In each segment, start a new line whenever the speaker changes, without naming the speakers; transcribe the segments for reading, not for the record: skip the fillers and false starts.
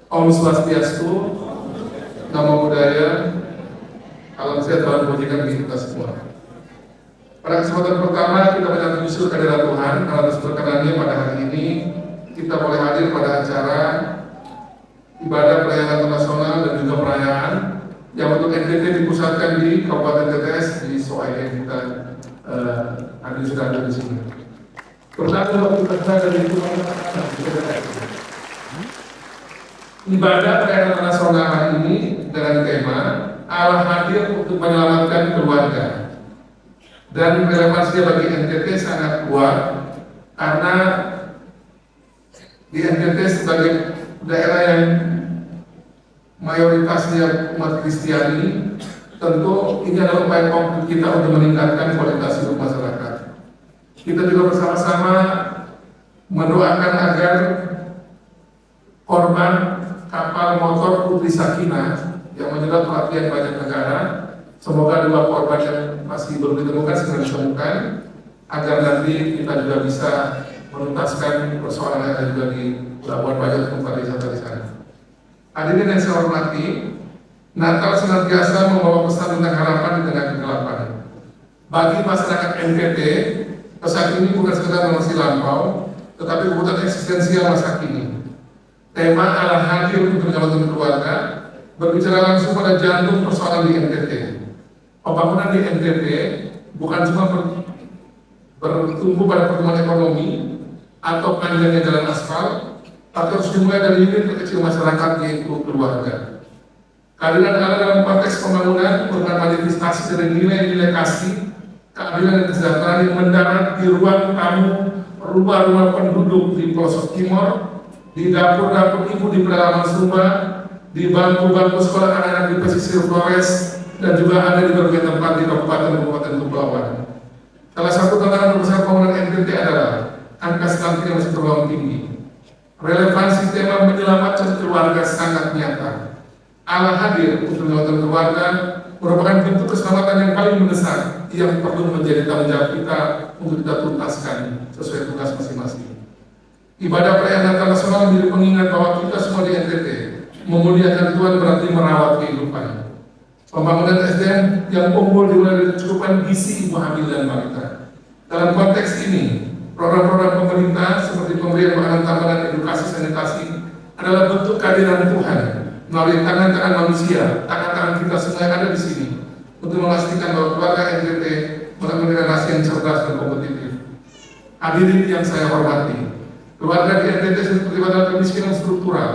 Om Swastiastu, Namo Buddhaya, salam sehat dalam kebajikan bagi kita semua. Pada kesempatan pertama kita menyambut nyusul kehadirat Tuhan, atas berkenannya pada hari ini kita boleh hadir pada acara ibadah perayaan internasional dan juga perayaan yang untuk NTT dipusatkan di Kabupaten TTS di Soai kita hari ini sudah ada di sini. Pertama waktu kita dari ibadah perayaan internasional hari ini dengan tema Allah hadir untuk menyelamatkan keluarga, dan relevansinya bagi NTT sangat kuat karena di NTT sebagai daerah yang mayoritasnya umat Kristiani, tentu ini adalah upaya konkret kita untuk meningkatkan kualitas hidup masyarakat. Kita juga bersama-sama mendoakan agar korban kapal motor Putri Sakinah yang menyedot perhatian banyak negara, semoga dua korban yang masih belum ditemukan segera ditemukan, agar nanti kita juga bisa menuntaskan persoalan yang ada juga di Pelabuhan Bajo tempat wisata di sana. Hadirin yang saya hormati, Natal senantiasa membawa pesan tentang harapan di tengah kegelapan. Bagi masyarakat NTT, pesan ini bukan sekedar masa lampau, tetapi kebutuhan eksistensial masa kini. Tema Allah hadir untuk menyelamatkan keluarga berbicara langsung pada jantung persoalan di NTT. Pembangunan di NTT bukan cuma bertumbuh pada pertumbuhan ekonomi atau panjangnya jalan aspal, tapi harus dimulai dari unit terkecil masyarakat, yaitu keluarga. Kehadiran Allah dalam konteks pembangunan merupakan manifestasi dari nilai-nilai kasih, keadilan dan kesejahteraan yang mendarat di ruang tamu rumah-rumah penduduk di pelosok timur, di dapur-dapur ibu di pedalaman Sumba, di bangku-bangku sekolah anak-anak di pesisir Flores, dan juga ada di berbagai tempat di kabupaten-kabupaten kepulauan. Salah satu tantangan terbesar pembangunan NTT adalah angka stunting yang masih tergolong tinggi. Relevansi tema menyelamatkan keluarga sangat nyata. Allah hadir untuk menyelamatkan keluarga merupakan bentuk keselamatan yang paling mendesak yang perlu menjadi tanggung jawab kita untuk kita tuntaskan sesuai tugas masing-masing. Ibadah perayaan Natal nasional menjadi pengingat bahwa kita semua di NTT memuliakan Tuhan berarti merawat kehidupan. Pembangunan SDM yang unggul dimulai dari kecukupan gizi ibu hamil dan balita. Dalam konteks ini, program-program pemerintah seperti pemberian makanan tambahan dan edukasi sanitasi adalah bentuk kehadiran Tuhan melalui tangan-tangan manusia, tangan-tangan kita semua yang ada di sini untuk memastikan bahwa keluarga NTT melakukan generasi yang cerdas dan kompetitif. Hadirin yang saya hormati, keluarga di NTT sudah terlibat dalam kemiskinan struktural.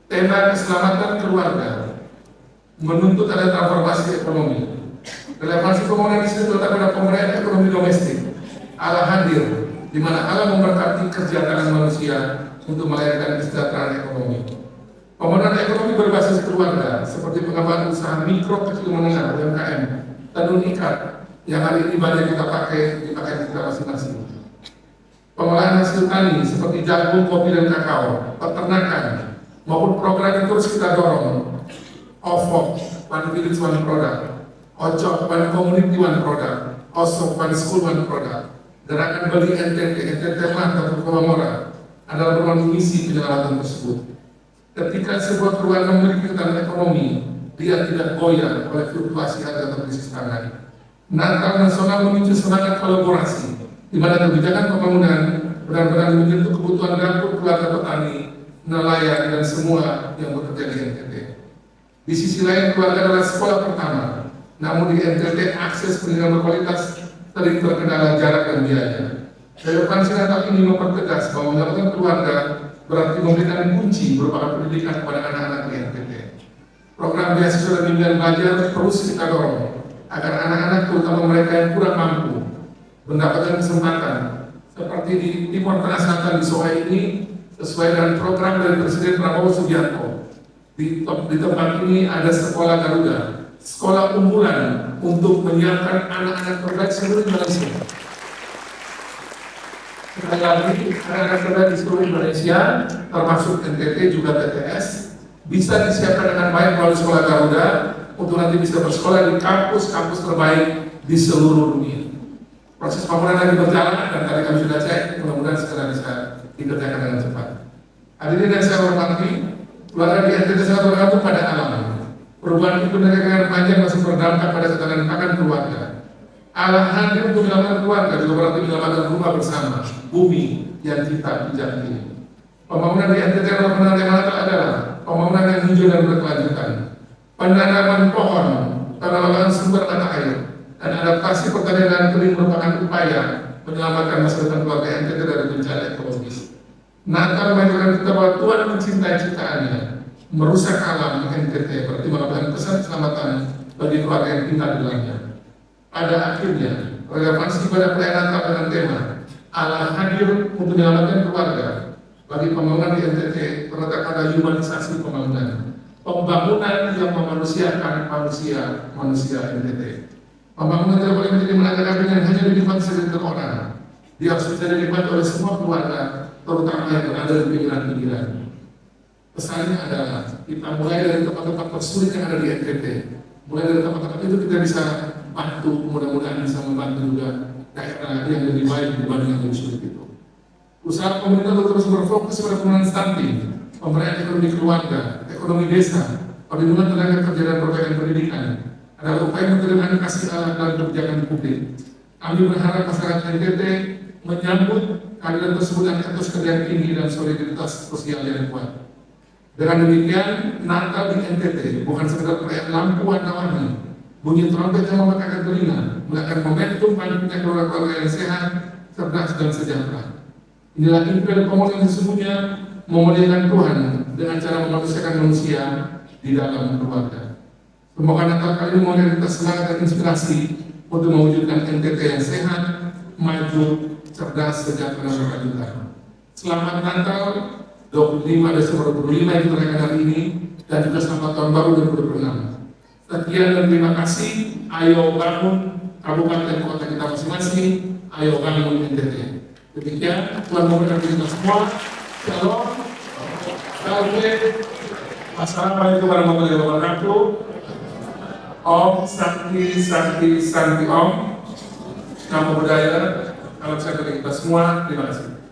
Tema keselamatan keluarga menuntut ada transformasi ekonomi. Relevansi pembangunan di sini terletak pada pemberdayaan ekonomi domestik. Allah hadir, di mana Allah memberkati kerja tangan manusia untuk melahirkan kesejahteraan ekonomi. Pembangunan ekonomi berbasis keluarga, seperti pengembangan usaha mikro kecil menengah (UMKM) tenun ikat yang hari ini banyak kita dipakai di kita masing-masing. Pengolahan hasil tani seperti jagung, kopi, dan kakao, peternakan, maupun program yang terus kita dorong. OVO, One Village One Product, OCOP, One Community One Product, OSOP, One School One Product. Gerakan beli NTT Mantap Murah adalah merupakan misi penyelamatan tersebut. Ketika sebuah keluarga memiliki ketahanan ekonomi, dia tidak goyah oleh fluktuasi harga atau krisis pangan. Natal nasional memicu semangat kolaborasi, di mana kebijakan pembangunan benar-benar menyentuh kebutuhan dapur keluarga petani, nelayan, dan semua yang bekerja di NTT. Di sisi lain, keluarga adalah sekolah pertama, namun di NTT akses pendidikan berkualitas sering terkendala jarak dan biaya. Relevansi Natal ini mempertegas bahwa menyelamatkan keluarga berarti memberikan kunci berupa pendidikan kepada anak-anak di NTT. Program beasiswa dan bimbingan belajar terus kita dorong agar anak-anak, terutama mereka yang kurang mampu, mendapatkan kesempatan seperti di Timur Tengah Selatan di Soai ini sesuai dengan program dari Presiden Prabowo Subianto. Di tempat ini ada sekolah Garuda, sekolah unggulan untuk menyiapkan anak-anak terbaik seluruh Indonesia. Sekali lagi, anak-anak terbaik di seluruh Indonesia, termasuk NTT juga TTS, bisa disiapkan dengan baik melalui sekolah Garuda untuk nanti bisa bersekolah di kampus-kampus terbaik di seluruh dunia. Proses pembangunan lagi berjalan dan tadi kami sudah cek, mudah-mudahan segera bisa dikerjakan dengan cepat. Hadirin yang saya hormati, Keluarga di NTT sangat bergantung pada alam. Perubahan iklim dan kekeringan panjang masih berdampak pada ketahanan pakan keluarga. Alam hadir untuk menyelamatkan keluarga juga berarti menyelamatkan rumah bersama, bumi yang kita pijaki. Pembangunan di NTT adalah pembangunan yang hijau dan berkelanjutan, penanaman pohon, penanaman sumber mata air, dan adaptasi pertanian dan kering merupakan upaya menyelamatkan masa depan keluarga NTT dari bencana ekologis. Natal mengajarkan kita bahwa Tuhan mencintai ciptaannya, merusak alam NTT berarti merupakan pesan keselamatan bagi keluarga yang tinggal di dalamnya. Pada akhirnya, relevansi pada perayaan Natal dengan tema Allah hadir untuk menyelamatkan keluarga bagi pembangunan di NTT terletak pada humanisasi pembangunan yang memanusiakan manusia NTT. Pembangunan tidak boleh menjadi menanggapi dengan hanya dinikmati segelintir orang. Dia harus bisa dinikmati oleh semua keluarga, terutama yang berada di pinggiran-pinggiran. Pesannya adalah kita mulai dari tempat-tempat tersulit yang ada di NTT. Mulai dari tempat-tempat itu kita bisa bantu, mudah-mudahan bisa membantu juga daerah yang lebih baik dibanding yang lebih sulit itu. Usaha pemerintah untuk terus berfokus pada pemenuhan stunting, pemberdayaan ekonomi keluarga, ekonomi desa, perlindungan tenaga kerja dan perbaikan pendidikan adalah upaya menerima kasih Allah dalam kebijakan publik. Kami berharap masyarakat NTT menyambut keadilan tersebut dengan etos kerja yang tinggi dan soliditas sosial yang kuat. Dengan demikian, Natal di NTT bukan sekedar perayaan lampu warna-warni, bunyi trompet yang memekakkan telinga, melakukan momentum bangkitnya keluarga-keluarga yang sehat, cerdas dan sejahtera. Inilah impian pemulihan yang sesungguhnya memuliakan Tuhan dengan cara memanusiakan manusia di dalam keluarga. Semoga Natal kali ini memberikan kita semangat dan inspirasi untuk mewujudkan NTT yang sehat, maju, cerdas, sejahtera dan berkelanjutan. Selamat Natal 25 Desember 2025 yang kita rayakan hari ini, dan juga selamat tahun baru 2026. Sekian dan terima kasih. Ayo bangun kabupaten kota kita masing-masing. Ayo bangun NTT. Demikian, Tuhan memberkati kita semua. Shalom. Assalamualaikum warahmatullahi wabarakatuh. Om Santi Santi Santi Om. Namo Buddhaya. Salam sehat bagi kita semua. Terima kasih.